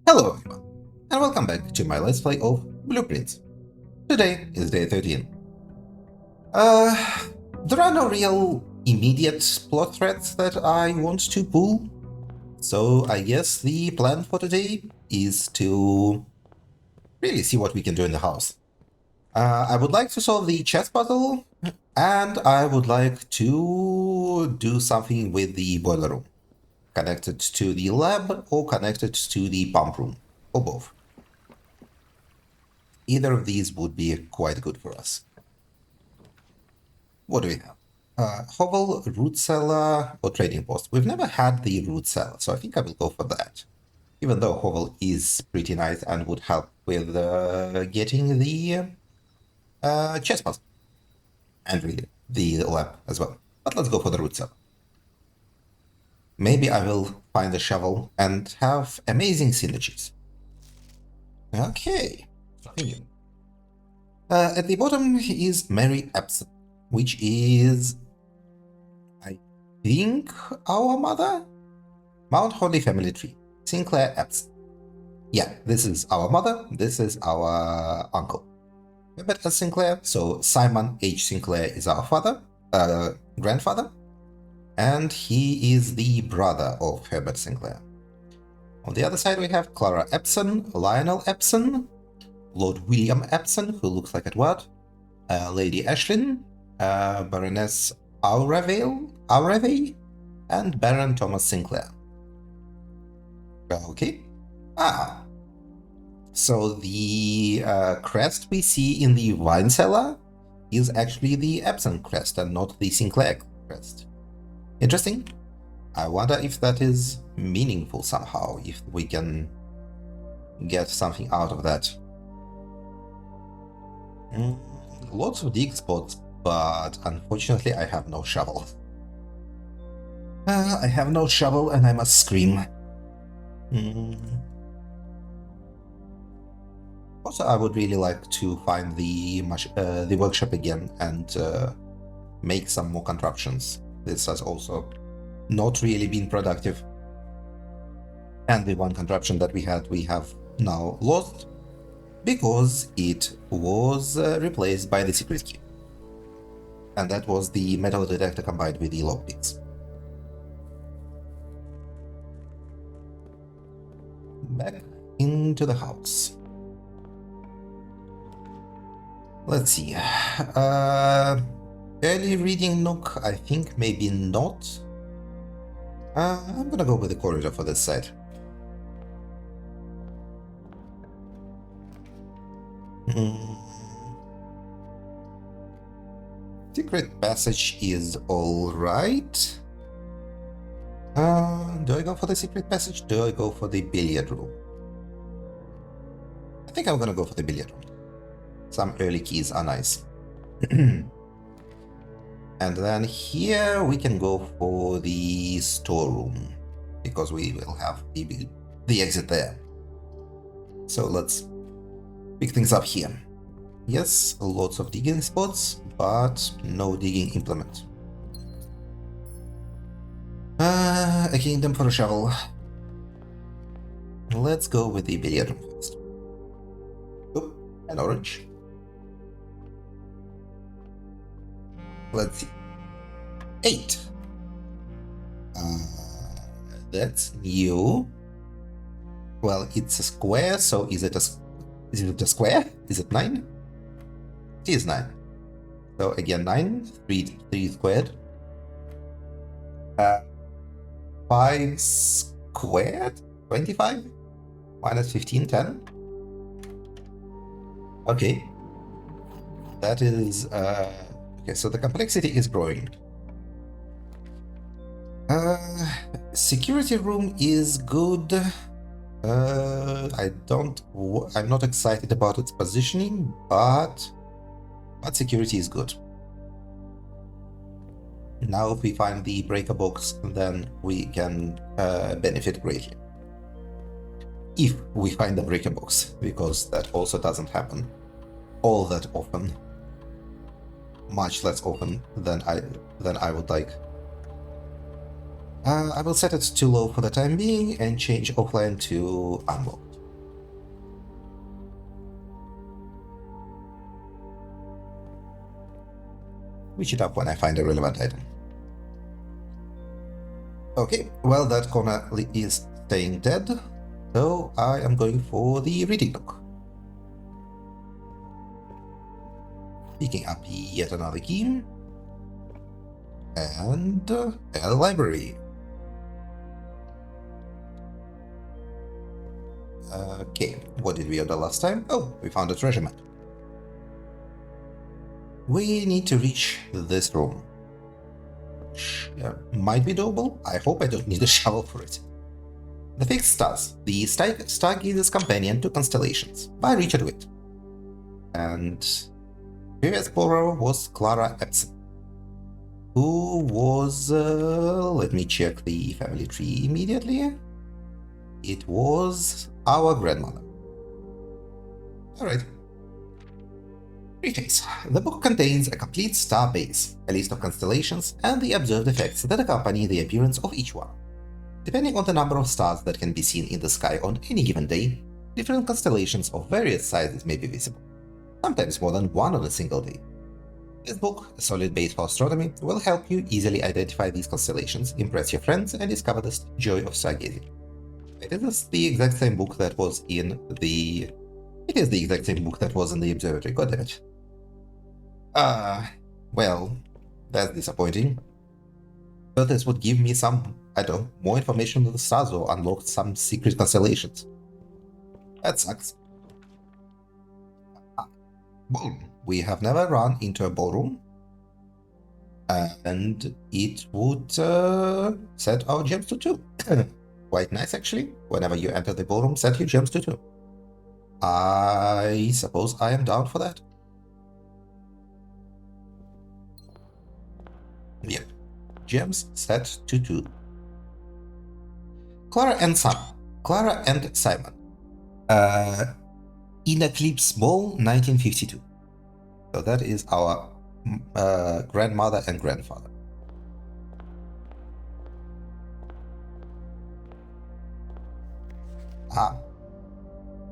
Hello everyone, and welcome back to my Let's Play of Blueprints. Today is day 13. Uh, there are no real immediate plot threads that I want to pull, so I guess the plan for today is to really see what we can do in the house. I would like to solve the chess puzzle, and I would like to do something with the boiler room, connected to the lab or connected to the pump room, or both. Either of these would be quite good for us. What do we have? Hovel, root cellar, or trading post. We've never had the root cellar, so I think I will go for that. Even though Hovel is pretty nice and would help with getting the chest puzzle. And really, the lab as well. But let's go for the root cellar. Maybe I will find a shovel and have amazing synergies. Okay, continue. At the bottom is Mary Epson, which is, I think, our mother? Mount Holly family tree, Sinclair Epson. Yeah, this is our mother, this is our uncle. Herbert S. Sinclair, so Simon H. Sinclair is our grandfather, and he is the brother of Herbert Sinclair. On the other side we have Clara Epson, Lionel Epson, Lord William Epson, who looks like Edward, Lady Ashlyn, Baroness Aurevey, and Baron Thomas Sinclair. Okay. So the crest we see in the wine cellar is actually the Epson crest and not the Sinclair crest. Interesting. I wonder if that is meaningful somehow, if we can get something out of that. Lots of dig spots, but unfortunately I have no shovel. I have no shovel and I must scream. Also, I would really like to find the workshop again and make some more contraptions. This has also not really been productive. And the one contraption that we have now lost, because it was replaced by the secret key. And that was the metal detector combined with the lockpicks. Back into the house. Let's see. Early reading nook, I think maybe not. I'm gonna go with the corridor for this side. Secret passage is alright. Do I go for the secret passage? Do I go for the billiard room? I think I'm gonna go for the billiard room. Some early keys are nice. And then here we can go for the storeroom, because we will have the exit there. So let's pick things up here. Yes, lots of digging spots, but no digging implement. A kingdom for a shovel. Let's go with the billiard room first. Oop, an orange. Let's see. 8. That's new. Well, it's a square, so is it a square? Is it 9? It is 9. So again, 9, 3 squared. 5 squared? 25? Minus 15, 10? Okay. That is... okay, so the complexity is growing. Security room is good. I'm not excited about its positioning, but security is good. Now if we find the breaker box, then we can benefit greatly. If we find the breaker box, because that also doesn't happen all that often. Much less often than I would like. I will set it to low for the time being and change offline to unlocked. switch it up when I find a relevant item. Okay, well, that corner is staying dead, so I am going for the reading nook. Picking up yet another key. And a library. Okay, what did we order last time? Oh, we found a treasure map. We need to reach this room. Might be doable. I hope I don't need a shovel for it. The Fixed Stars, the Stargazer's Companion to Constellations, by Richard Witt. And previous explorer was Clara Epson, who was, let me check the family tree immediately. It was our grandmother. Alright. Preface. The book contains a complete star base, a list of constellations, and the observed effects that accompany the appearance of each one. Depending on the number of stars that can be seen in the sky on any given day, different constellations of various sizes may be visible, sometimes more than one on a single day. This book, a solid base for astronomy, will help you easily identify these constellations, impress your friends, and discover the joy of stargazing. It is the exact same book that was in the... It is the exact same book that was in the observatory, goddammit. Well, that's disappointing. But this would give me some, I don't know, more information on the stars or unlock some secret constellations. That sucks. Ballroom. We have never run into a ballroom. And it would set our gems to 2. Quite nice, actually. Whenever you enter the ballroom, set your gems to 2. I suppose I am down for that. Yep. Gems set to 2. Clara and Simon. In Eclipse Ball, 1952. So that is our grandmother and grandfather.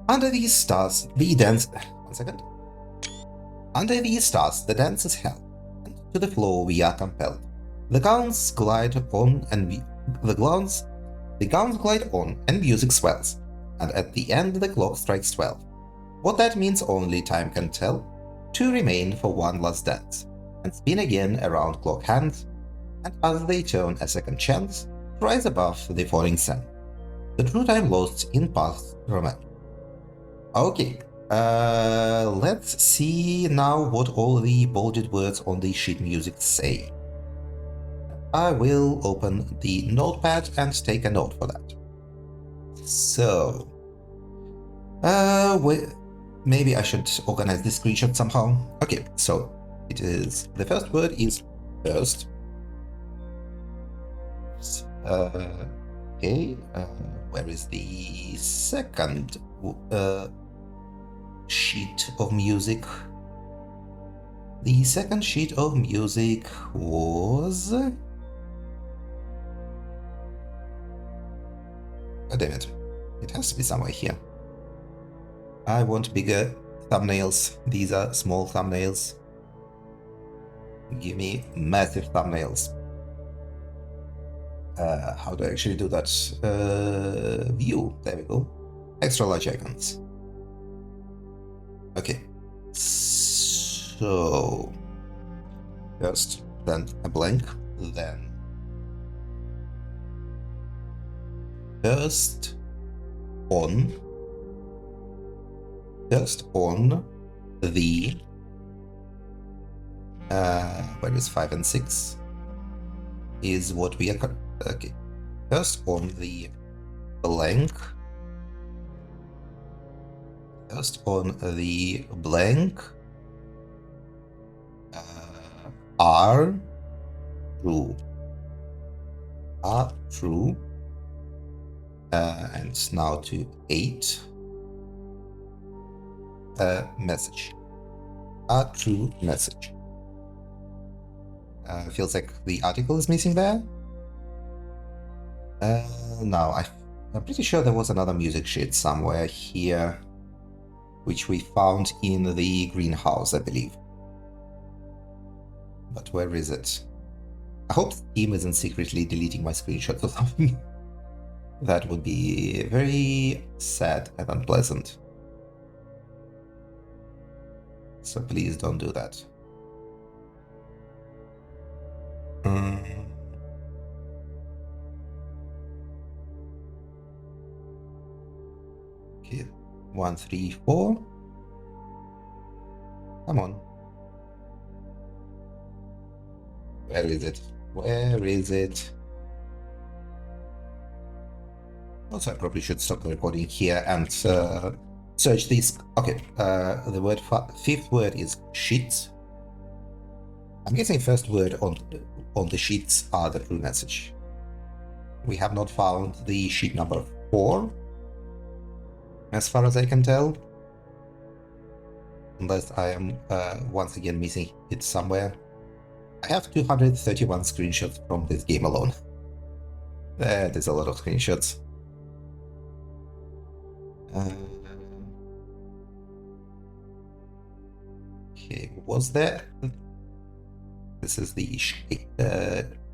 Under these stars, the dance... One second. Under these stars, the dance is held, and to the floor we are compelled. The gowns glide on and the gowns glide on and music swells, and at the end the clock strikes 12. What that means only time can tell. 2 remain for one last dance, and spin again around clock hands, and as they turn a second chance, rise above the falling sun. The true time lost in past romance. Okay, let's see now what all the bolded words on the sheet music say. I will open the notepad and take a note for that. So, maybe I should organize this screenshot somehow. Okay, so it is, the first word is first. Okay, where is the second sheet of music? The second sheet of music was... Oh, damn it. It has to be somewhere here. I want bigger thumbnails. These are small thumbnails. Give me massive thumbnails. How do I actually do that? View. There we go. Extra large icons. Okay. So... First, then a blank, then... First on the where is 5 and 6 is what we are okay. First on the blank. First on the blank are true. Are true. And now to 8. Message. A true message. Feels like the article is missing there. Now, I'm pretty sure there was another music sheet somewhere here, which we found in the greenhouse, I believe. But where is it? I hope Steam isn't secretly deleting my screenshots or something. That would be very sad and unpleasant. So please don't do that. Okay, 1, 3, 4. Come on. Where is it? Where is it? Also, I probably should stop the recording here and search this. Okay, the word fifth word is sheets. I'm guessing first word on the sheets are the true message. We have not found the sheet number 4, as far as I can tell. Unless I am once again missing it somewhere. I have 231 screenshots from this game alone. That is a lot of screenshots. Okay, was there? This is the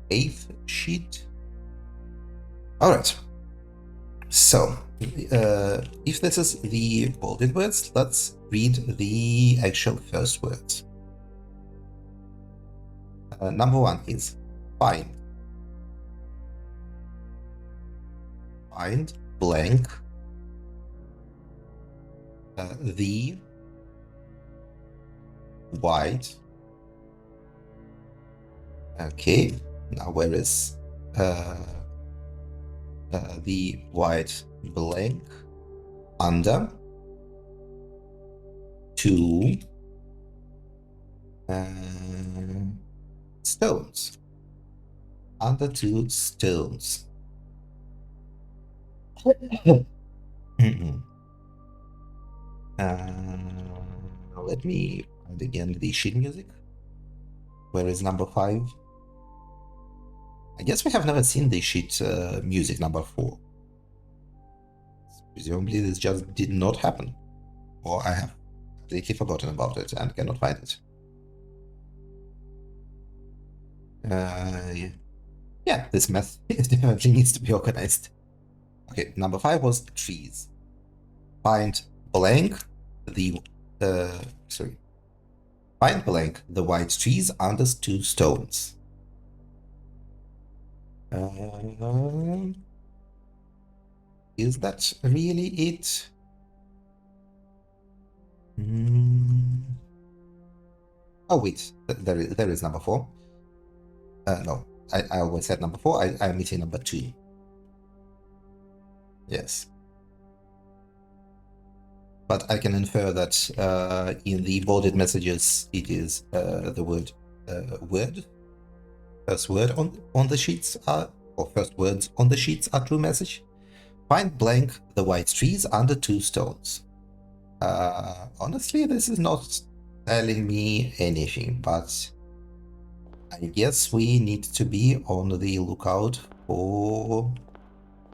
8th sheet. All right. So, if this is the bolded words, let's read the actual first words. Number 1 is find. Find blank the white. Okay, now where is the white blank under 2 stones. Under 2 stones. Let me find again the sheet music. Where is number 5? I guess we have never seen the sheet music number 4. Presumably this just did not happen. Or I have completely forgotten about it and cannot find it. Yeah, this mess definitely needs to be organized. Okay, number 5 was trees. Find blank the find blank the white trees under 2 stones. Is that really it? Oh wait, there is number 4. No, I always said number 4. I'm missing number 2. Yes. But I can infer that in the bolded messages, it is the word word. First word on the sheets are, or first words on the sheets are true message. Find blank the white trees under 2 stones. Honestly, this is not telling me anything, but I guess we need to be on the lookout for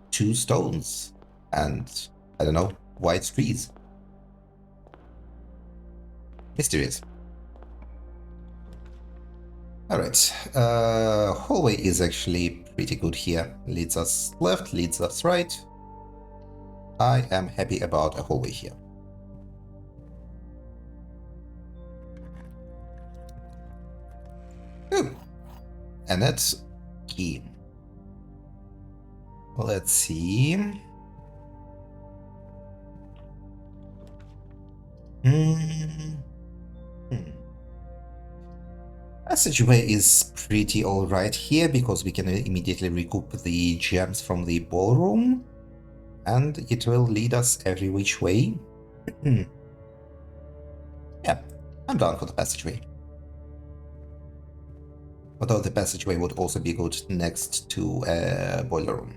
2 stones and, I don't know, white trees. Mysterious. Alright, hallway is actually pretty good here. Leads us left, leads us right. I am happy about a hallway here. Ooh. And that's key. Let's see. Passageway is pretty alright here because we can immediately recoup the gems from the ballroom and it will lead us every which way. Yeah, I'm down for the passageway. Although the passageway would also be good next to a boiler room.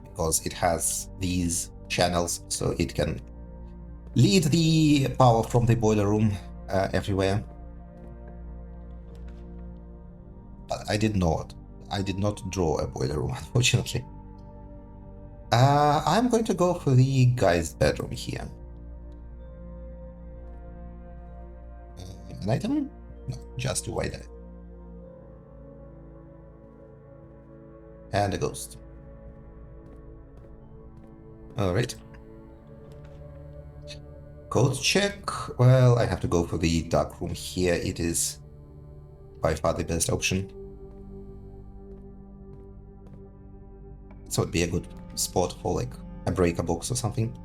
Because it has these channels, so it can lead the power from the boiler room everywhere. But I did not draw a boiler room, unfortunately. I'm going to go for the guy's bedroom here. An item? No, just a white eye. And a ghost. Alright. Code check. Well, I have to go for the dark room here. It is by far the best option. So it'd be a good spot for like a breaker box or something.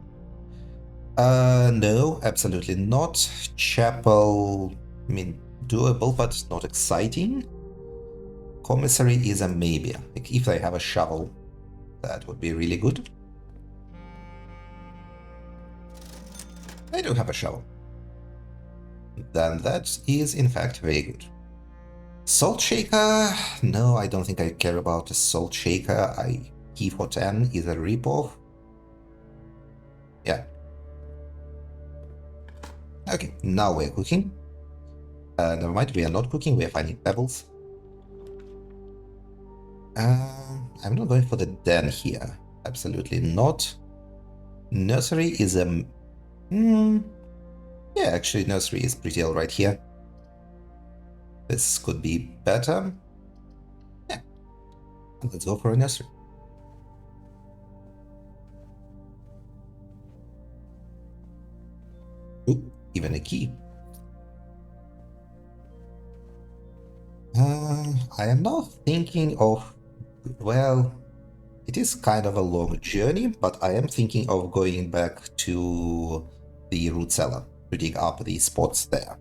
No, absolutely not. Chapel, I mean, doable, but not exciting. Commissary is a maybe. Like if they have a shovel, that would be really good. They do have a shovel. Then that is in fact very good. Salt shaker? No, I don't think I care about a salt shaker. Key for 10 is a ripoff. Yeah. Okay, now we're cooking. Never mind, we are not cooking, we are finding pebbles. I'm not going for the den here. Absolutely not. Nursery is a... yeah, actually nursery is pretty alright here. This could be better. Yeah. Let's go for a nursery. Ooh, even a key. I am now thinking of... well, it is kind of a long journey, but I am thinking of going back to the root cellar to dig up the spots there.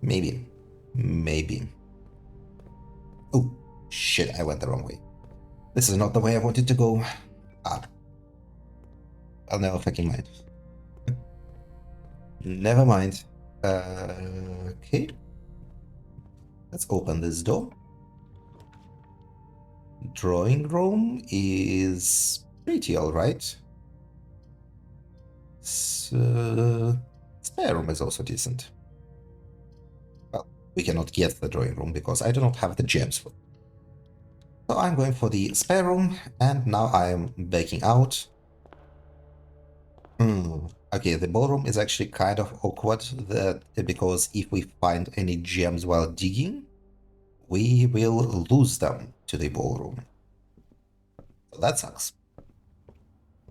Maybe. Maybe. Oh, shit, I went the wrong way. This is not the way I wanted to go. Ah. I'll never fucking mind. Never mind. Okay. Let's open this door. Drawing room is pretty alright. So, spare room is also decent. Well, we cannot get the drawing room because I do not have the gems for it. So I'm going for the spare room, and now I'm backing out. Okay, the ballroom is actually kind of awkward because if we find any gems while digging, we will lose them to the ballroom. So that sucks.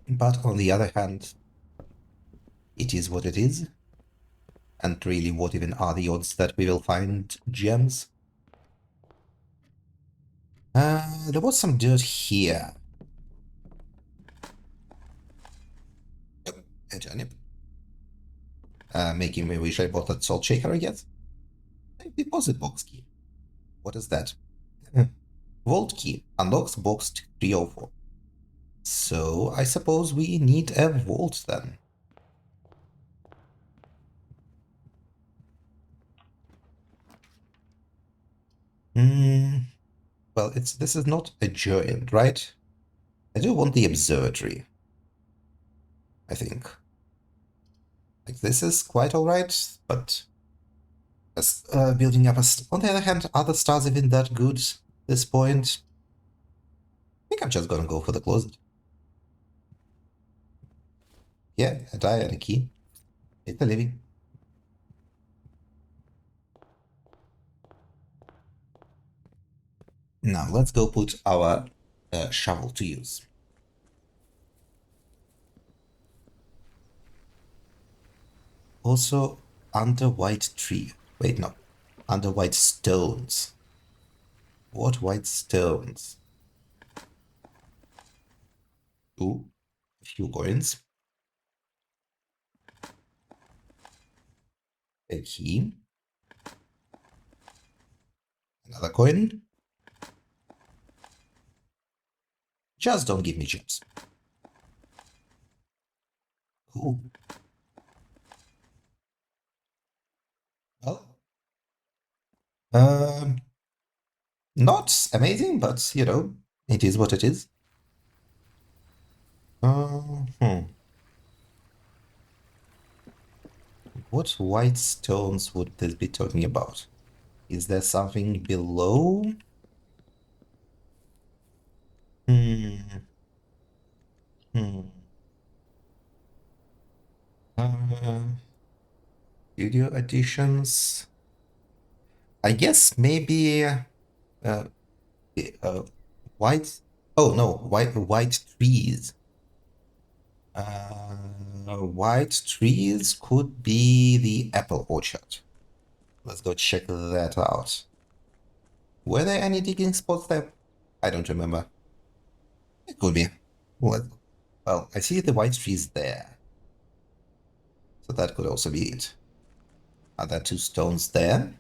But on the other hand, it is what it is. And really, what even are the odds that we will find gems? There was some dirt here. Yep, a turnip. Making me wish I bought that salt shaker again. A deposit box key. What is that? Vault key unlocks box 304. So I suppose we need a vault then. Well, this is not a giant, right? I do want the observatory, I think. Like, this is quite alright, but building up on the other hand, are the stars even that good at this point? I think I'm just gonna go for the closet. Yeah, a die and a key. It's a living. Now, let's go put our shovel to use. Also, under white tree. Wait, no. Under white stones. What white stones? Ooh, a few coins. A key. Another coin. Just don't give me gems. Ooh. Well. Not amazing, but, you know, it is what it is. What white stones would this be talking about? Is there something below? Hmm. Hmm. Uh, Studio additions. I guess maybe white. Oh no, white trees. White trees could be the apple orchard. Let's go check that out. Were there any digging spots there? I don't remember. It could be. Well, I see the white trees there. So that could also be it. Are there two stones there?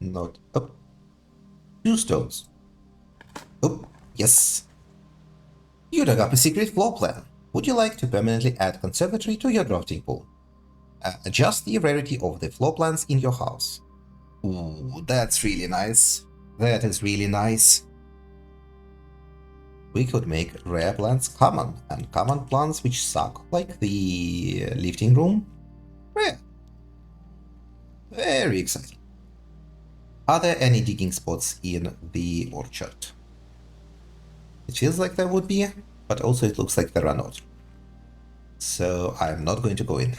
Not. Oh, two stones. Oh, yes. You dug up a secret floor plan. Would you like to permanently add conservatory to your drafting pool? Adjust the rarity of the floor plans in your house. Ooh, that's really nice. That is really nice. We could make rare plants common, and common plants which suck, like the lifting room, rare. Very exciting. Are there any digging spots in the orchard? It feels like there would be, but also it looks like there are not. So I'm not going to go in.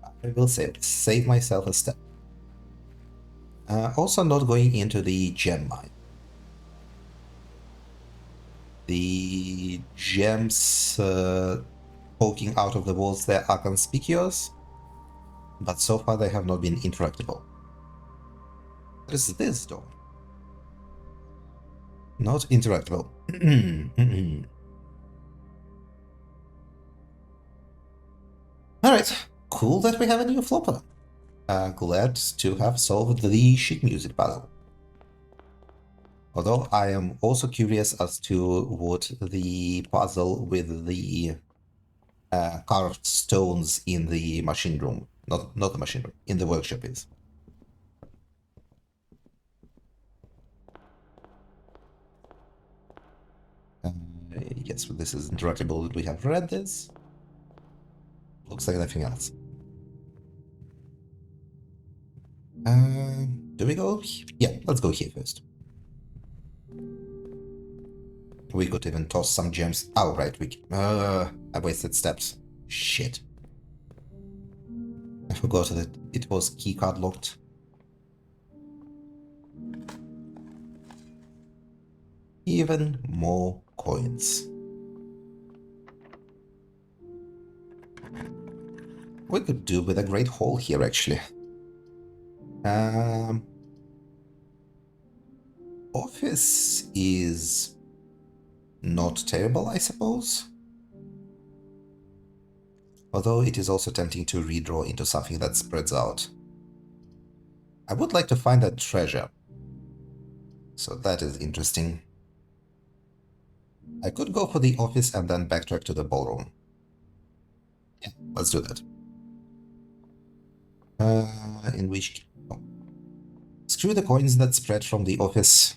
I will save myself a step. Also not going into the gem mine. The gems poking out of the walls there are conspicuous, but so far they have not been interactable. What is this door? Not interactable. Alright, cool that we have a new flopper. Glad to have solved the sheet music puzzle. Although I am also curious as to what the puzzle with the carved stones in the machine room, not the machine room, in the workshop is. Yes, this is interactable. We have read this. Looks like nothing else. Do we go? Yeah, let's go here first. We could even toss some gems. Oh, right, I wasted steps. Shit. I forgot that it was keycard locked. Even more coins. We could do with a great haul here, actually. Office is not terrible, I suppose. Although it is also tempting to redraw into something that spreads out. I would like to find that treasure. So that is interesting. I could go for the office and then backtrack to the ballroom. Yeah, let's do that. In which... Oh. Screw the coins that spread from the office.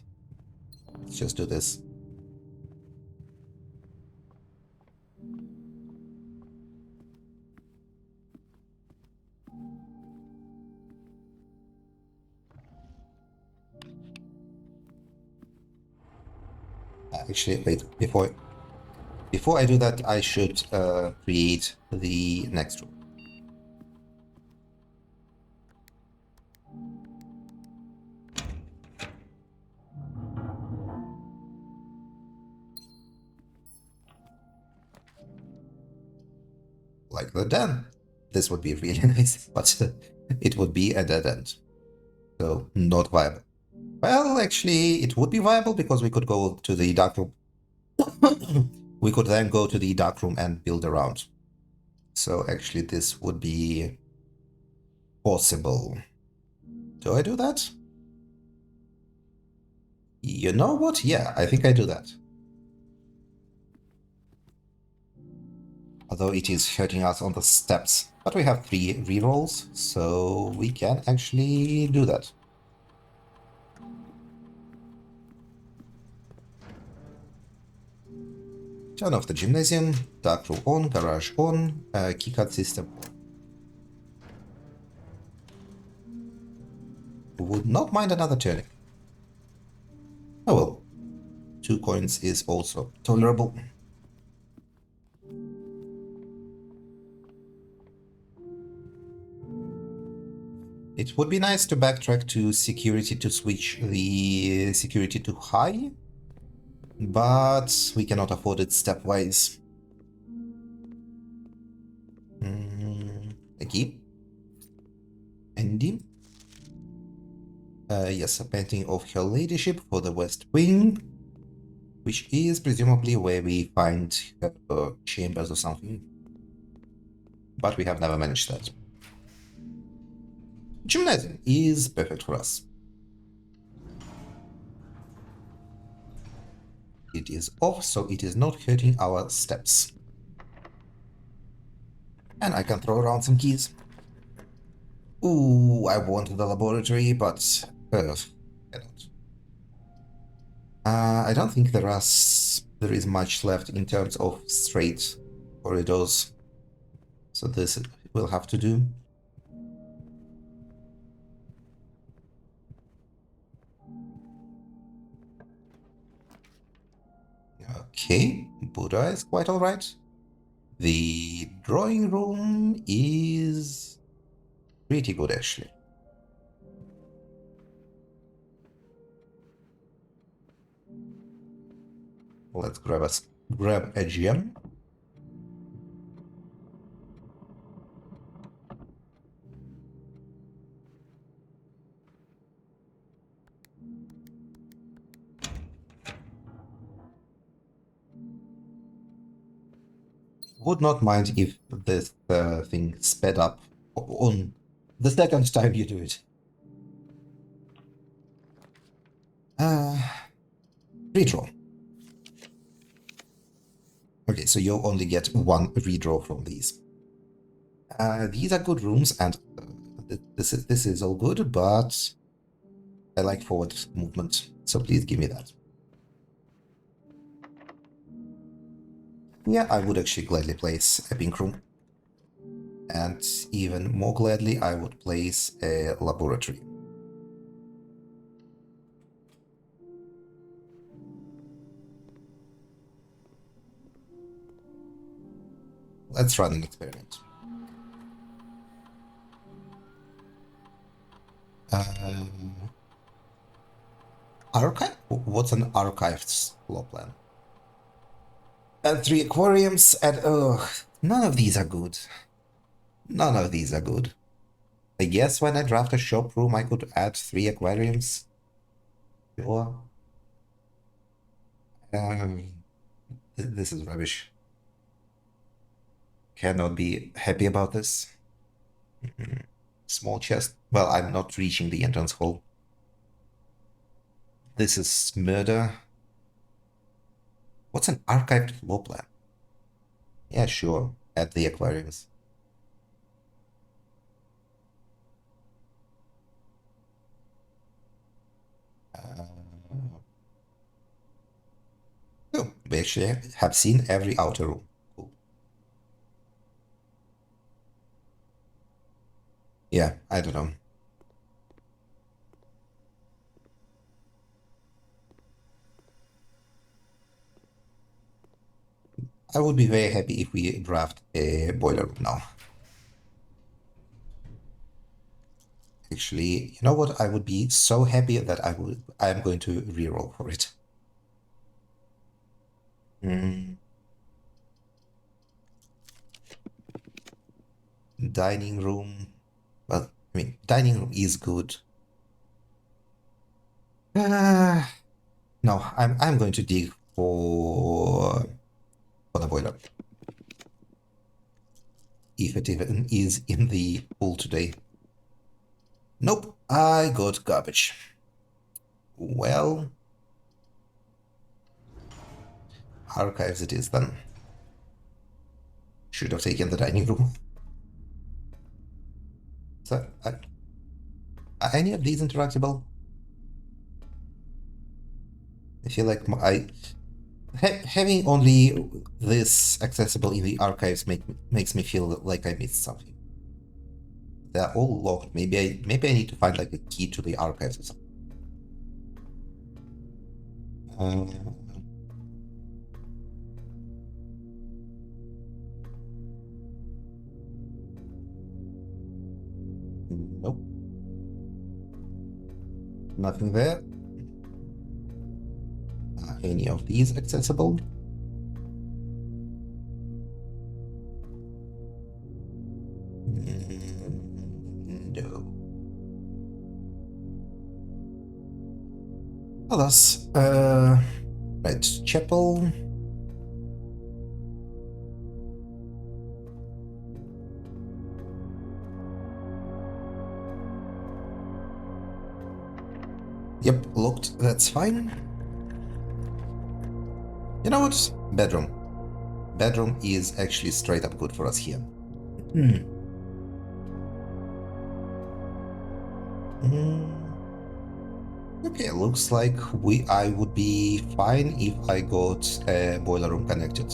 Let's just do this. Actually, wait, before I do that, I should create the next room. Like the den. This would be really nice, but it would be a dead end. So, not viable. Well, actually, it would be viable because we could go to the dark room. We could then go to the dark room and build around. So actually this would be possible. Do I do that? You know what? Yeah, I think I do that. Although it is hurting us on the steps. But we have 3 rerolls, so we can actually do that. Turn off the gymnasium, dark room on, garage on, keycard system on. Would not mind another turning. Oh well, 2 coins is also tolerable. It would be nice to backtrack to security to switch the security to high, but we cannot afford it stepwise. A key. Andy. Yes, a painting of her ladyship for the West Wing, which is presumably where we find her chambers or something. But we have never managed that. Gymnasium is perfect for us. It is off, so it is not hurting our steps. And I can throw around some keys. Ooh, I wanted the laboratory, but I don't. I don't think there is much left in terms of straight corridors, so this will have to do. Okay, Buddha is quite alright. The drawing room is pretty good, actually. Let's grab a gem. Would not mind if this thing sped up on the second time you do it. Redraw. Okay, so you only get one redraw from these. These are good rooms, and this is all good, but I like forward movement, so please give me that. Yeah, I would actually gladly place a pink room. And even more gladly, I would place a laboratory. Let's run an experiment. Archive? What's an archived floor plan? And 3 aquariums, and none of these are good. None of these are good. I guess when I draft a shop room, I could add 3 aquariums. Sure. This is rubbish. Cannot be happy about this. Small chest. Well, I'm not reaching the entrance hole. This is murder. What's an archived floor plan? Yeah, sure. Add the aquariums. Oh, we actually have seen every outer room. Cool. Yeah, I don't know. I would be very happy if we draft a boiler room now. Actually, you know what? I would be so happy that I am going to reroll for it. Dining room. Well, I mean, dining room is good. No, I'm going to dig for the boiler. If it even is in the pool today. Nope, I got garbage. Well, archives it is then. Should have taken the dining room. So, are any of these interactable? I feel like having only this accessible in the archives makes me feel like I missed something. They're all locked. Maybe I need to find like a key to the archives or something. Nope. Nothing there. Any of these accessible? No. Alas, right, chapel. Yep, locked, that's fine. You know what? Bedroom. Bedroom is actually straight up good for us here. Okay, looks like I would be fine if I got a boiler room connected.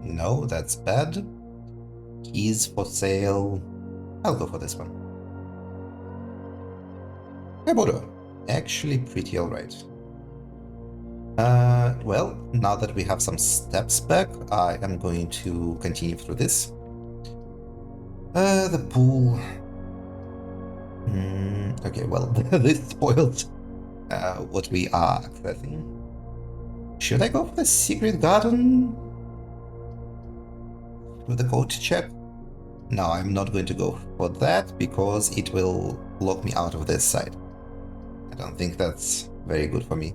No, that's bad. Keys for sale. I'll go for this one. Hey, Bodo. Actually pretty alright. Well, now that we have some steps back, I am going to continue through this. The pool. Okay, well, this spoiled what we are accessing. Should I go for the secret garden? With the code check? No, I'm not going to go for that because it will lock me out of this side. I don't think that's very good for me.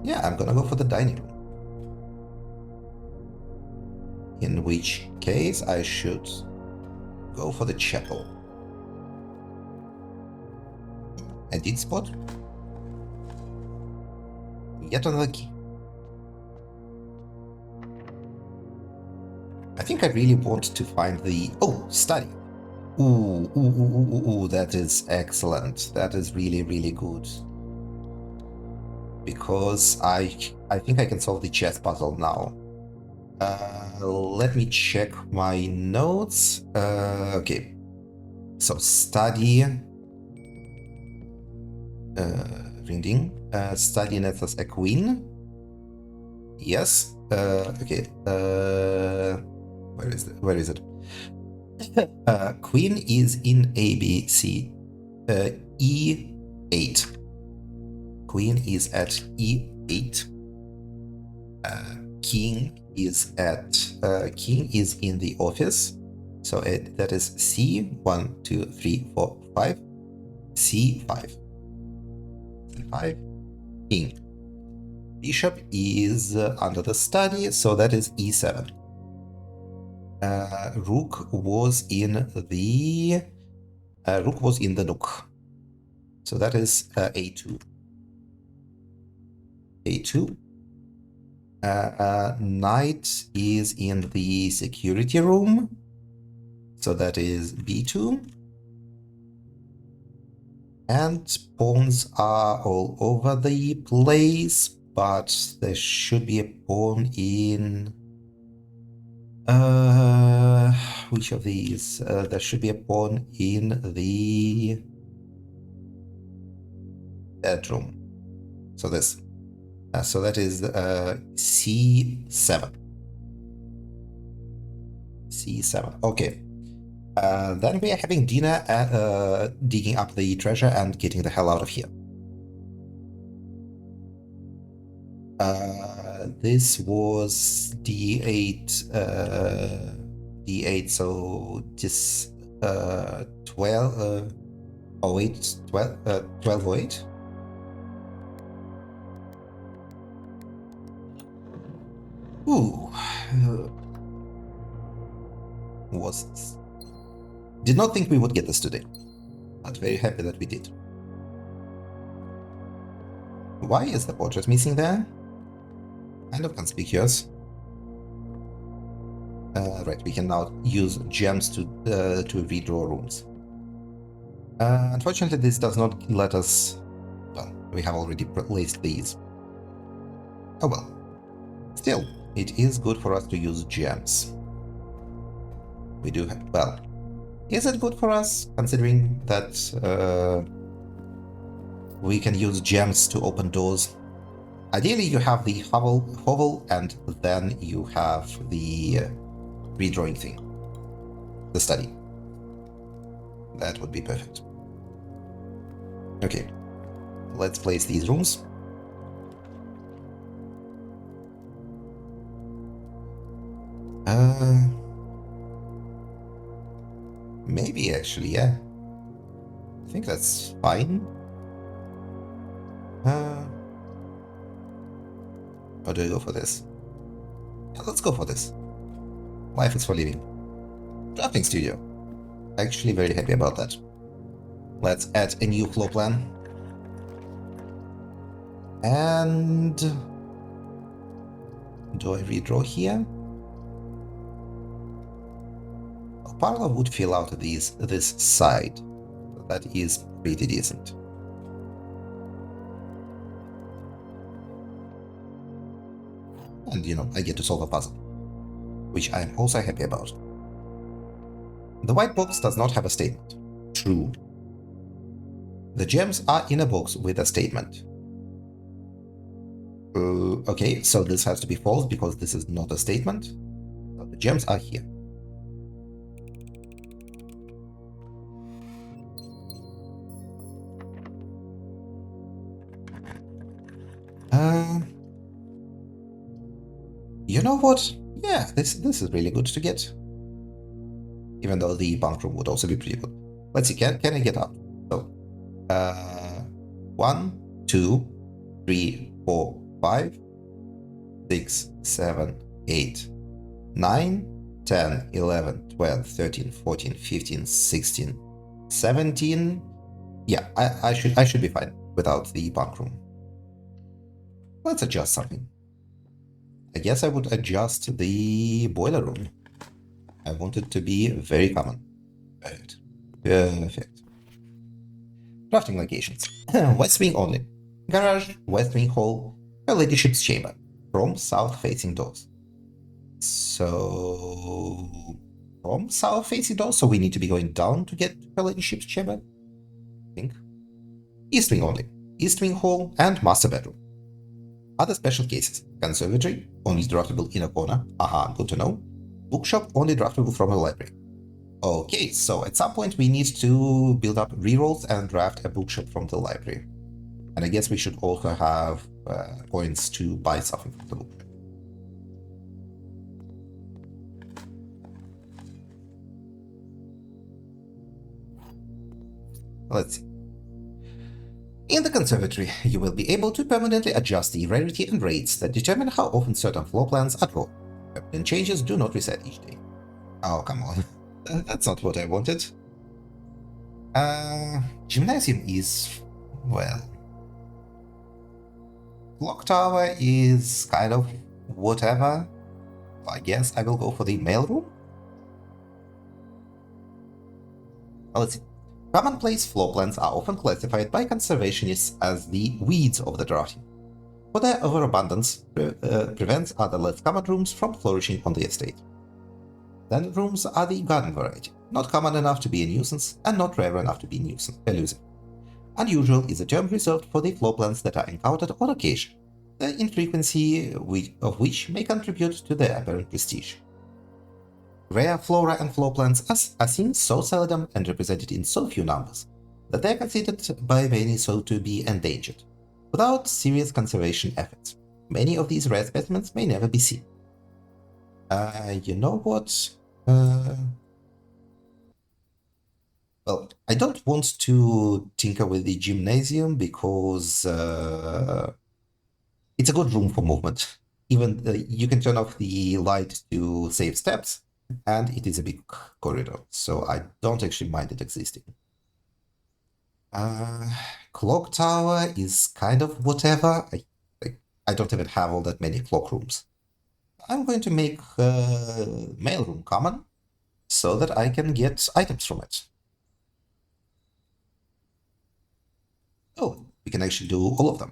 Yeah, I'm gonna go for the dining room. In which case I should go for the chapel. I did spot yet another key. I think I really want to find the... Oh, study. Ooh, that is excellent. That is really, really good. Because I think I can solve the chess puzzle now. Let me check my notes. Okay. So study... reading. Study nets us a queen. Yes. Okay. Where is it? Queen is in ABC. E8. Queen is at E8. King is in the office. So that is C1, 2, 3, 4, 5. C5. C5. King. Bishop is under the study, so that is E7. Rook was in the nook, so that is A2. A2. Knight is in the security room, so that is B2. And pawns are all over the place, but there should be a pawn in... which of these? There should be a pawn in the bedroom. So this. So that is C7. C7. Okay. Then we are having dinner, digging up the treasure and getting the hell out of here. This was D8, D8, so this 12, 08, 12, 08. Ooh. Was this? Did not think we would get this today, but very happy that we did. Why is the portrait missing there? Kind of conspicuous. Right, we can now use gems to redraw rooms. Unfortunately, this does not let us We have already placed these. Oh well. Still, it is good for us to use gems. We do have... Well, is it good for us, considering that we can use gems to open doors? Ideally, you have the hovel, and then you have the redrawing thing. The study. That would be perfect. Okay. Let's place these rooms. Maybe actually, yeah. I think that's fine. Or do I go for this? Yeah, let's go for this. Life is for living. Drafting studio. Actually very happy about that. Let's add a new floor plan. And do I redraw here? Parallel would fill out this side. That is pretty decent. And, you know, I get to solve a puzzle, which I'm also happy about. The white box does not have a statement. True. The gems are in a box with a statement. Okay, so this has to be false because this is not a statement. So the gems are here. You know what? Yeah, this is really good to get. Even though the bunk room would also be pretty good. Let's see, can I get up? So, 1, 2, 3, 4, 5, 6, 7, 8, 9, 10, 11, 12, 13, 14, 15, 16, 17. Yeah, I should be fine without the bunk room. Let's adjust something. I guess I would adjust the boiler room. I want it to be very common. Perfect. Perfect. Crafting locations. West wing only. Garage, west wing hall, her ladyship's chamber. From south facing doors. So... From south facing doors? So we need to be going down to get her ladyship's chamber? I think. East wing only. East wing hall and master bedroom. Other special cases. Conservatory, only draftable in a corner. Aha, good to know. Bookshop, only draftable from a library. Okay, so at some point we need to build up rerolls and draft a bookshop from the library. And I guess we should also have coins to buy something from the bookshop. Let's see. In the conservatory, you will be able to permanently adjust the rarity and rates that determine how often certain floor plans are drawn. Permanent changes do not reset each day. Oh, come on. That's not what I wanted. Gymnasium is, well... Clock tower is kind of whatever. I guess I will go for the mailroom. Well, let's see. Commonplace floor plans are often classified by conservationists as the weeds of the drafting, for their overabundance prevents other less common rooms from flourishing on the estate. Then rooms are the garden variety, not common enough to be a nuisance and not rare enough to be elusive. Unusual is a term reserved for the floor plans that are encountered on occasion, the infrequency of which may contribute to their apparent prestige. Rare flora and floor plans are seen so seldom and represented in so few numbers that they are considered by many so to be endangered. Without serious conservation efforts, many of these rare specimens may never be seen. You know what? Well, I don't want to tinker with the gymnasium because it's a good room for movement. Even you can turn off the light to save steps, and it is a big corridor, so I don't actually mind it existing. Clock tower is kind of whatever. I don't even have all that many clock rooms. I'm going to make mailroom common so that I can get items from it. Oh, we can actually do all of them.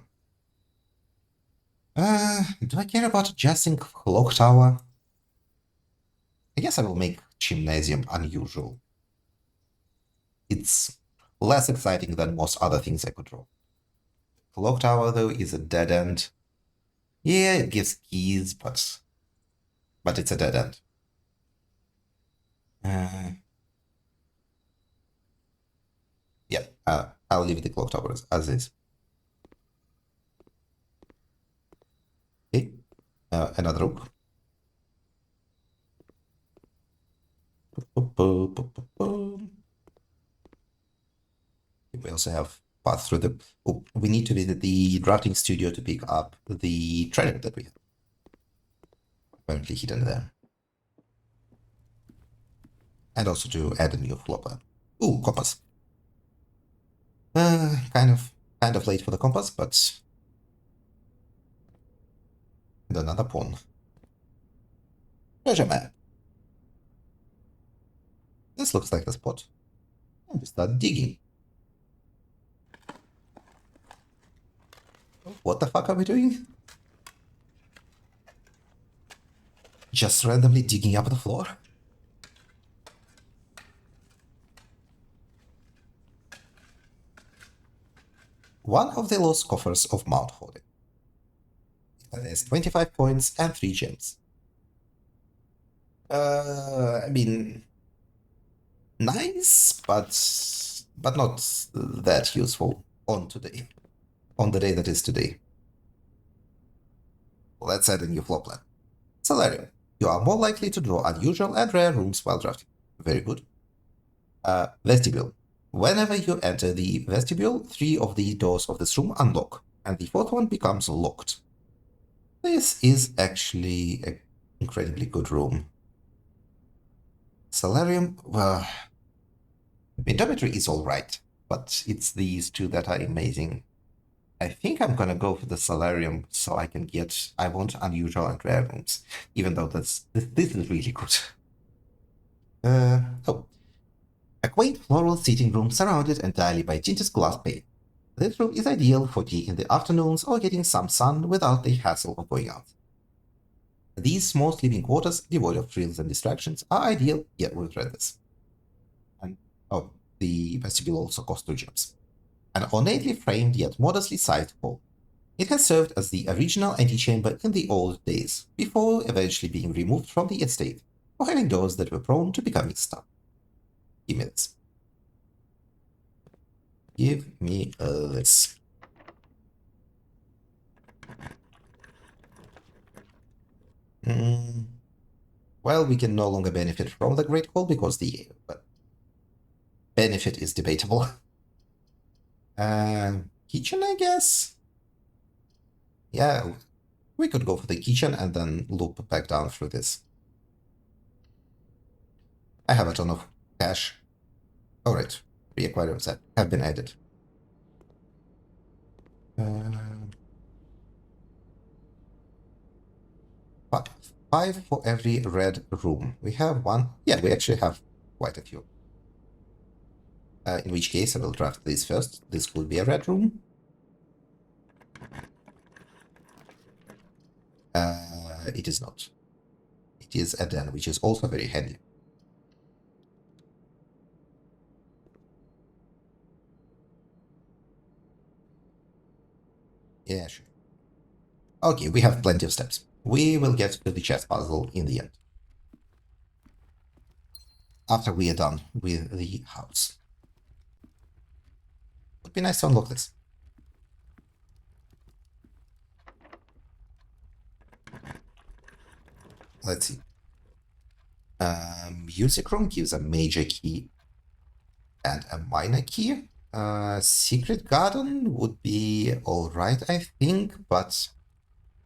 Do I care about adjusting clock tower? I guess I will make gymnasium unusual. It's less exciting than most other things I could draw. Clock tower, though, is a dead end. Yeah, it gives keys, but it's a dead end. Yeah, I'll leave the clock tower as is. Okay, another rook. We also have path through the. Oh, we need to visit the drafting studio to pick up the treasure that we have. Apparently hidden there. And also to add a new floor plan. Ooh, compass. Kind of late for the compass, but and another pawn. Treasure map. This looks like the spot. And we start digging. What the fuck are we doing? Just randomly digging up the floor? One of the lost coffers of Mount Holy. It has 25 points and 3 gems. I mean, nice, but not that useful on today. On the day that is today. Let's add a new floor plan. Solarium. You are more likely to draw unusual and rare rooms while drafting. Very good. Vestibule. Whenever you enter the vestibule, 3 of the doors of this room unlock, and the 4th one becomes locked. This is actually an incredibly good room. Solarium, well, dormitory is alright, but it's these 2 that are amazing. I think I'm gonna go for the Solarium so I can get. I want unusual and rare rooms, even though this is really good. Oh. A quaint floral sitting room surrounded entirely by tinted glass pane. This room is ideal for tea in the afternoons or getting some sun without the hassle of going out. These small sleeping quarters, devoid of frills and distractions, are ideal. Yeah, we've read this. And oh, the vestibule also costs 2 gems. An ornately framed yet modestly sized hall. It has served as the original antechamber in the old days, before eventually being removed from the estate, or having doors that were prone to becoming stuck. Give me this. Give me this. Well, we can no longer benefit from the Great Hall because the benefit is debatable. Kitchen, I guess? Yeah, we could go for the kitchen and then loop back down through this. I have a ton of cash. Alright, re-aquariums have been added. 5 for every red room. We have 1. Yeah, we actually have quite a few. In which case, I will draft this first. This could be a red room. It is not. It is a den, which is also very handy. Yeah, sure. Okay, we have plenty of steps. We will get to the chess puzzle in the end. After we are done with the house. Would be nice to unlock this. Let's see. Music room gives a major key and a minor key. Secret garden would be alright, I think, but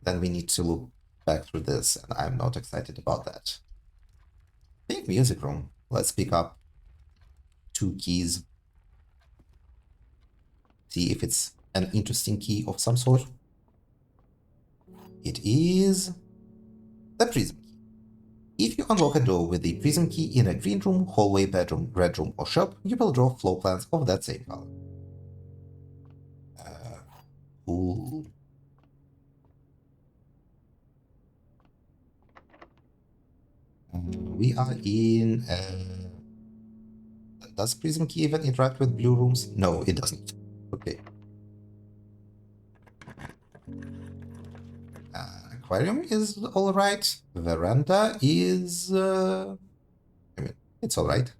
then we need to look back through this, and I'm not excited about that. I think music room. Let's pick up 2 keys. See if it's an interesting key of some sort. It is the prism key. If you unlock a door with the prism key in a green room, hallway, bedroom, red room, or shop, you will draw floor plans of that same color. we are in... does Prism Key even interact with blue rooms? No, it doesn't. Okay. Aquarium is alright. Veranda is... I mean, it's alright.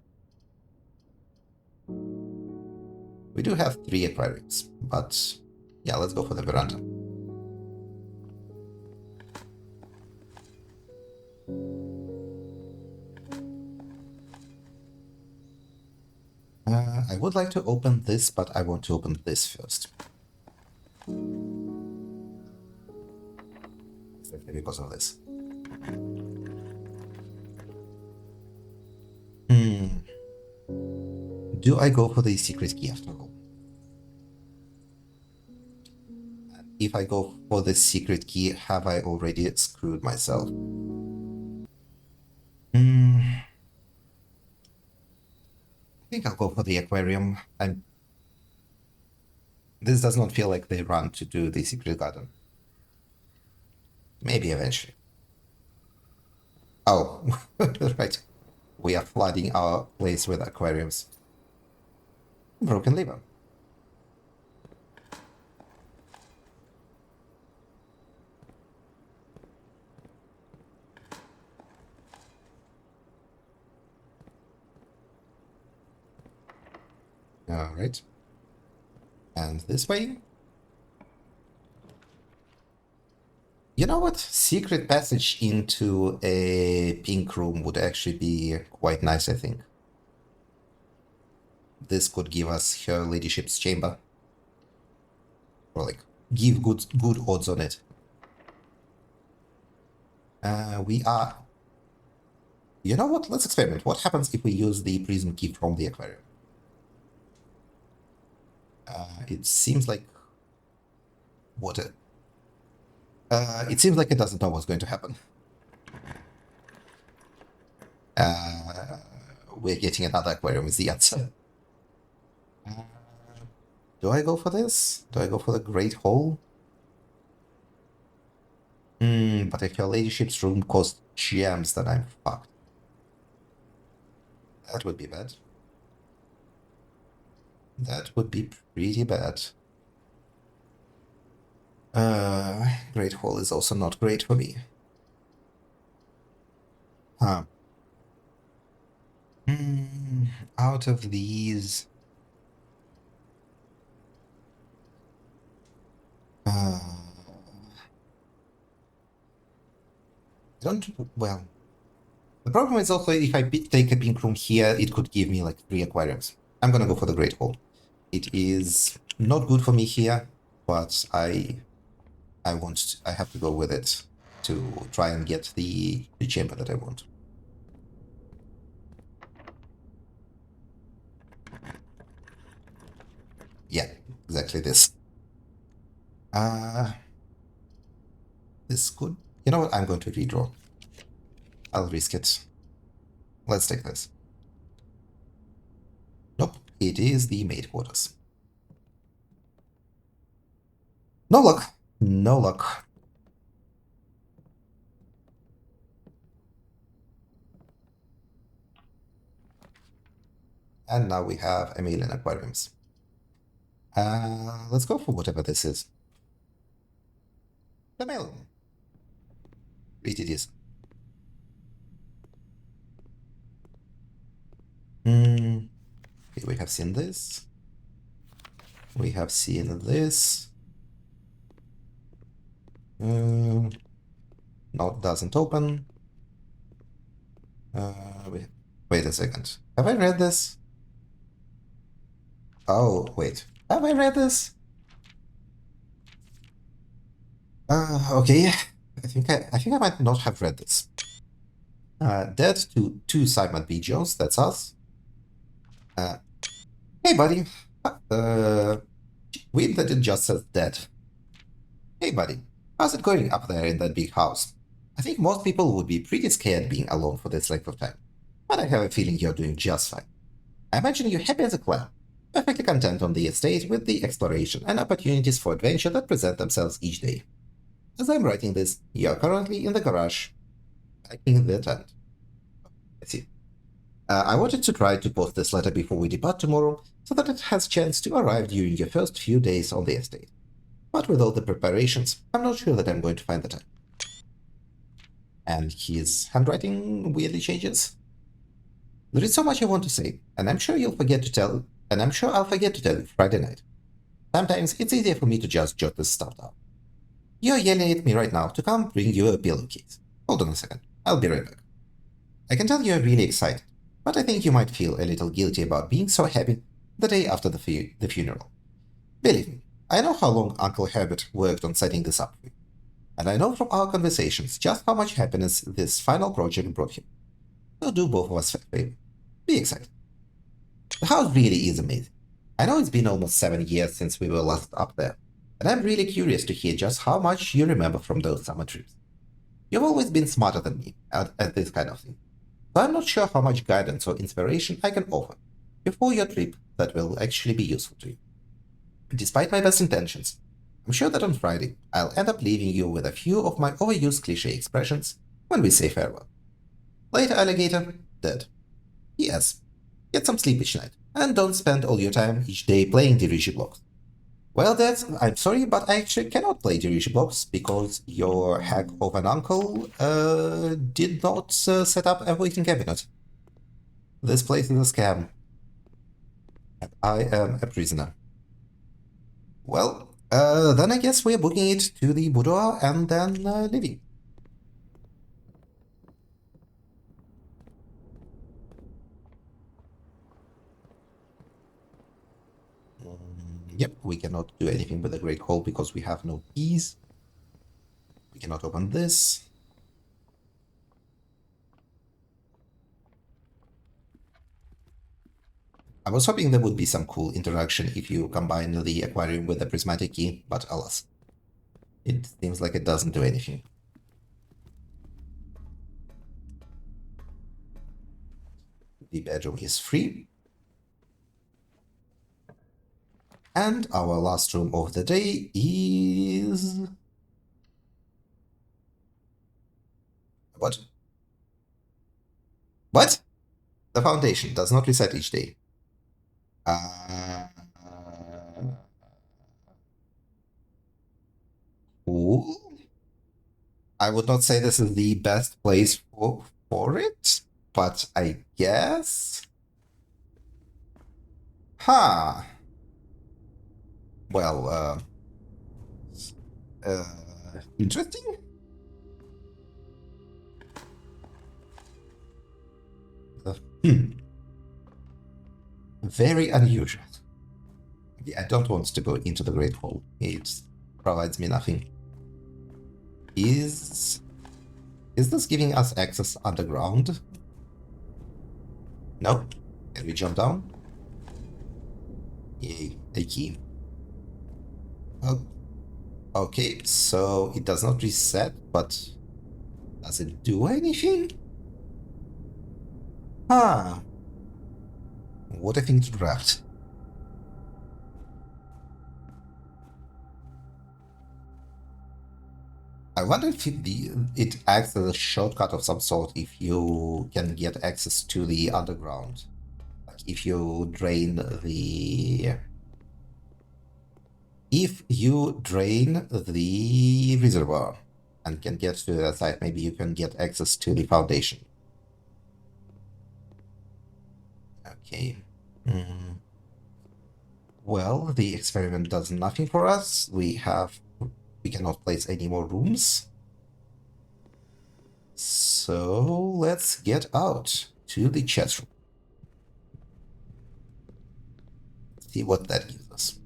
We do have 3 aquariums, but yeah, let's go for the veranda. I would like to open this, but I want to open this first. Exactly because of this. Do I go for the secret key after all? If I go for the secret key, have I already screwed myself? I think I'll go for the aquarium. This does not feel like they run to do the secret garden. Maybe eventually. Oh, right. We are flooding our place with aquariums. Broken liver. Alright. And this way. You know what? Secret passage into a pink room would actually be quite nice, I think. This could give us her ladyship's chamber. Or like, give good odds on it. We are... You know what? Let's experiment. What happens if we use the prism key from the aquarium? It seems like... What? It seems like it doesn't know what's going to happen. We're getting another aquarium is the answer. Do I go for this? Do I go for the Great Hall? But if your ladyship's room costs gems, then I'm fucked. That would be bad. That would be pretty bad. Great Hall is also not great for me. Huh. Out of these... I don't... Well... The problem is also if I take a pink room here, it could give me like 3 aquariums. I'm gonna go for the Great Hall. It is not good for me here, but I have to go with it to try and get the chamber that I want. Yeah, exactly this. This could... You know what? I'm going to redraw. I'll risk it. Let's take this. Nope, it is the maid quarters. No luck. No luck. And now we have a million aquariums. Let's go for whatever this is. The mail. It is. Okay, we have seen this. We have seen this. No, it doesn't open. Wait a second. Have I read this? Oh, wait. Have I read this? Okay. I think I might not have read this. Dead to 2 Simon B. Jones, that's us. Hey, buddy. Weird that it just says dead. Hey, buddy. How's it going up there in that big house? I think most people would be pretty scared being alone for this length of time. But I have a feeling you're doing just fine. I imagine you're happy as a clam, perfectly content on the estate with the exploration and opportunities for adventure that present themselves each day. As I'm writing this, you're currently in the garage, packing the tent. I see. I wanted to try to post this letter before we depart tomorrow, so that it has chance to arrive during your first few days on the estate. But with all the preparations, I'm not sure that I'm going to find the time. And his handwriting weirdly changes. There is so much I want to say, and I'm sure I'll forget to tell you Friday night. Sometimes it's easier for me to just jot this stuff down. You're yelling at me right now to come bring you a pillowcase. Hold on a second. I'll be right back. I can tell you're really excited, but I think you might feel a little guilty about being so happy the day after the funeral. Believe me, I know how long Uncle Herbert worked on setting this up for you, and I know from our conversations just how much happiness this final project brought him. So do both of us a favor. Be excited. The house really is amazing. I know it's been almost 7 years since we were last up there, and I'm really curious to hear just how much you remember from those summer trips. You've always been smarter than me at this kind of thing, so I'm not sure how much guidance or inspiration I can offer before your trip that will actually be useful to you. Despite my best intentions, I'm sure that on Friday I'll end up leaving you with a few of my overused cliche expressions when we say farewell. Later, alligator, dead. Yes, get some sleep each night, and don't spend all your time each day playing Dirigiblocks. Blocks. Well, Dad, I'm sorry, but I actually cannot play Dirigiblocks Blocks because your hack of an uncle did not set up a waiting cabinet. This place is a scam, and I am a prisoner. Well, then I guess we're booking it to the boudoir and then leaving. Yep, we cannot do anything with the Great Hall because we have no keys. We cannot open this. I was hoping there would be some cool interaction if you combine the aquarium with the prismatic key, but alas. It seems like it doesn't do anything. The bedroom is free. And our last room of the day is... What? What? The foundation does not reset each day. Cool. I would not say this is the best place for it, but I guess... Huh. Well, interesting? Very unusual. I don't want to go into the Great Hall. It provides me nothing. Is this giving us access underground? No. Can we jump down? Yay, a key. Oh. Okay, so it does not reset, but does it do anything? Huh. What a thing to draft. I wonder if it acts as a shortcut of some sort if you can get access to the underground. Like if you drain the... If you drain the reservoir and can get to that side, maybe you can get access to the foundation. Okay. Well, the experiment does nothing for us. We cannot place any more rooms. So let's get out to the chat room. See what that gives us.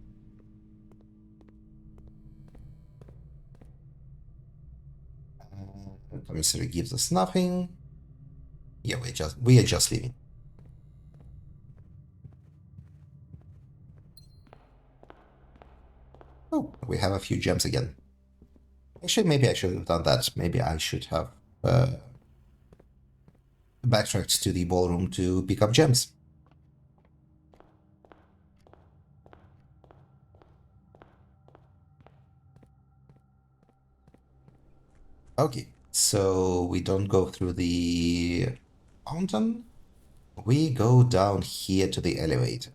Commissary gives us nothing. Yeah, we are just leaving. Oh, we have a few gems again. Actually, maybe I should have done that. Maybe I should have backtracked to the ballroom to pick up gems. Okay, so we don't go through the fountain, we go down here to the elevator,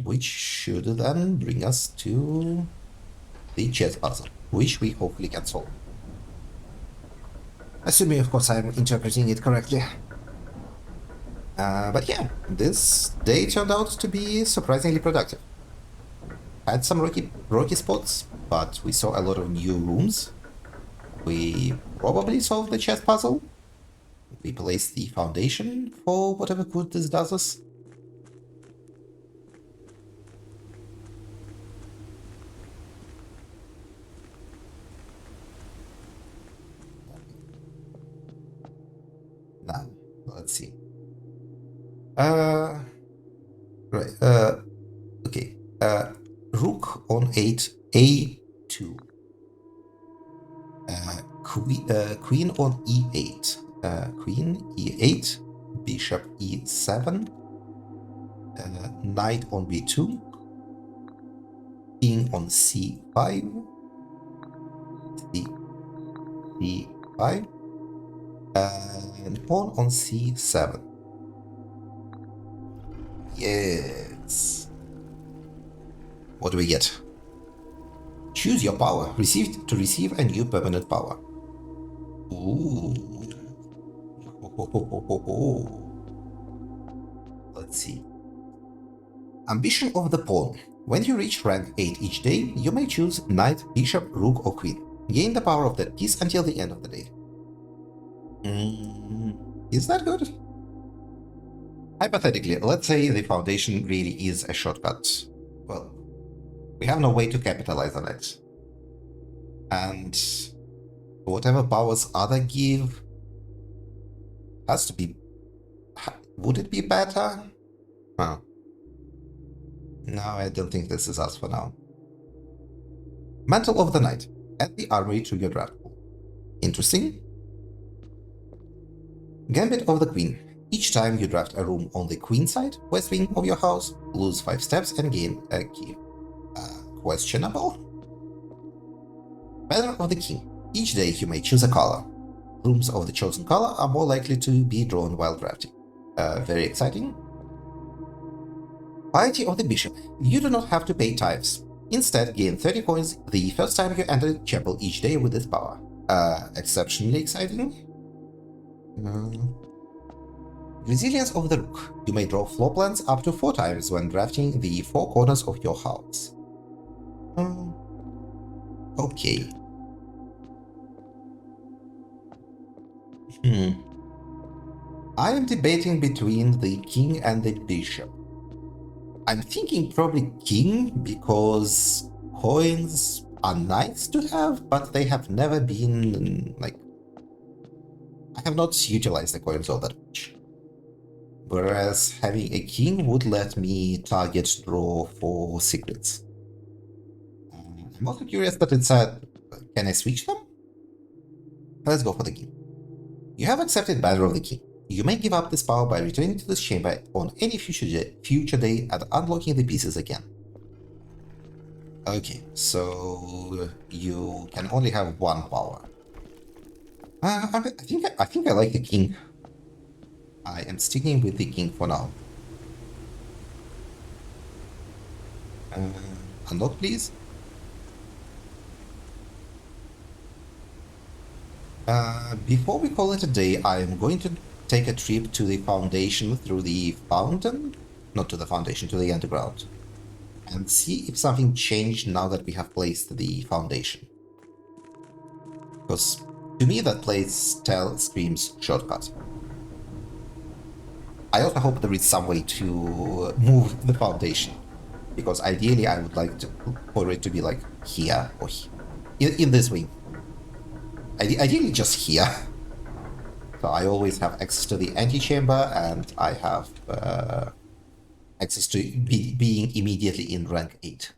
which should then bring us to the chess puzzle, which we hopefully can solve. Assuming, of course, I'm interpreting it correctly. But yeah, this day turned out to be surprisingly productive. Had some rocky spots, but we saw a lot of new rooms. We probably solved the chess puzzle. We placed the foundation for whatever good this does us. Now, let's see. Right, okay. Rook on 8, A2. Queen on E8. Queen E8. Bishop E7. Knight on B2. King on C5. C5. And pawn on C7. Yes. What do we get? Choose your power. Received to receive a new permanent power. Ooh. Let's see. Ambition of the pawn. When you reach rank 8 each day, you may choose knight, bishop, rook, or queen. Gain the power of that piece until the end of the day. Is that good? Hypothetically, let's say the foundation really is a shortcut. Well, we have no way to capitalize on it. And whatever powers other give has to be... Would it be better? Huh. No, I don't think this is us for now. Mantle of the Knight. Add the armory to your draft pool. Interesting. Gambit of the Queen. Each time you draft a room on the queen side, west wing of your house, lose 5 steps and gain a key. Questionable? Banner of the King. Each day you may choose a color. Rooms of the chosen color are more likely to be drawn while drafting. Very exciting. Piety of the Bishop. You do not have to pay tithes. Instead, gain 30 coins the first time you enter the chapel each day with this power. Exceptionally exciting. Resilience of the Rook. You may draw floor plans up to 4 times when drafting the 4 corners of your house. Okay. I am debating between the king and the bishop. I'm thinking probably king because coins are nice to have, but they have never been, like... I have not utilized the coins all that much. Whereas having a king would let me target draw for secrets. I'm also curious that it said, can I switch them? Let's go for the king. You have accepted Banner of the King. You may give up this power by returning to this chamber on any future day and unlocking the pieces again. Okay, so you can only have 1 power. I think I like the king. I am sticking with the king for now. Unlock, please. Before we call it a day, I am going to take a trip to the foundation through the fountain. Not to the foundation, to the underground. And see if something changed now that we have placed the foundation. Because to me that place screams shortcut. I also hope there is some way to move the foundation. Because ideally I would like for it to be like here or in this wing. Ideally just here. So I always have access to the antechamber and I have access to being immediately in rank 8.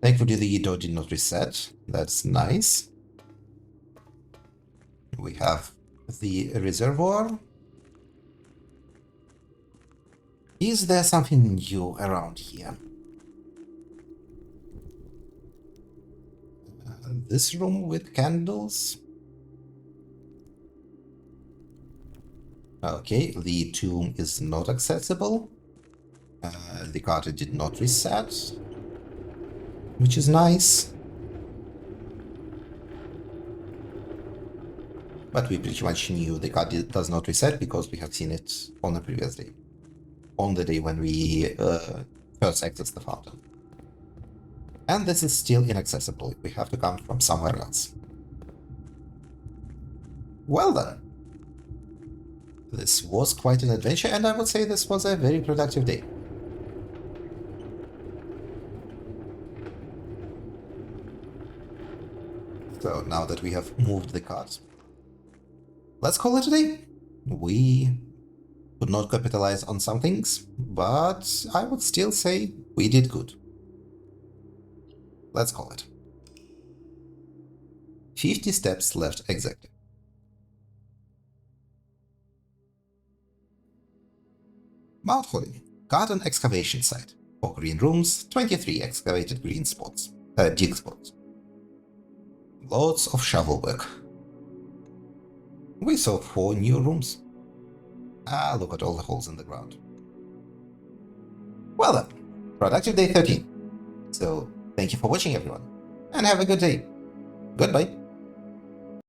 Thankfully the door did not reset. That's nice. We have the reservoir. Is there something new around here? This room with candles. Okay, the tomb is not accessible. The card did not reset, which is nice. But we pretty much knew the card does not reset because we have seen it on the previous day. On the day when we first accessed the fountain. And this is still inaccessible. We have to come from somewhere else. Well then. This was quite an adventure, and I would say this was a very productive day. So now that we have moved the cards, let's call it a day. We could not capitalize on some things, but I would still say we did good. Let's call it. 50 steps left exactly. Mount Holly, garden excavation site. 4 green rooms, 23 excavated green spots, dig spots. Lots of shovel work. We saw 4 new rooms. Ah, look at all the holes in the ground. Well then, productive day 13. So, thank you for watching everyone, and have a good day. Goodbye.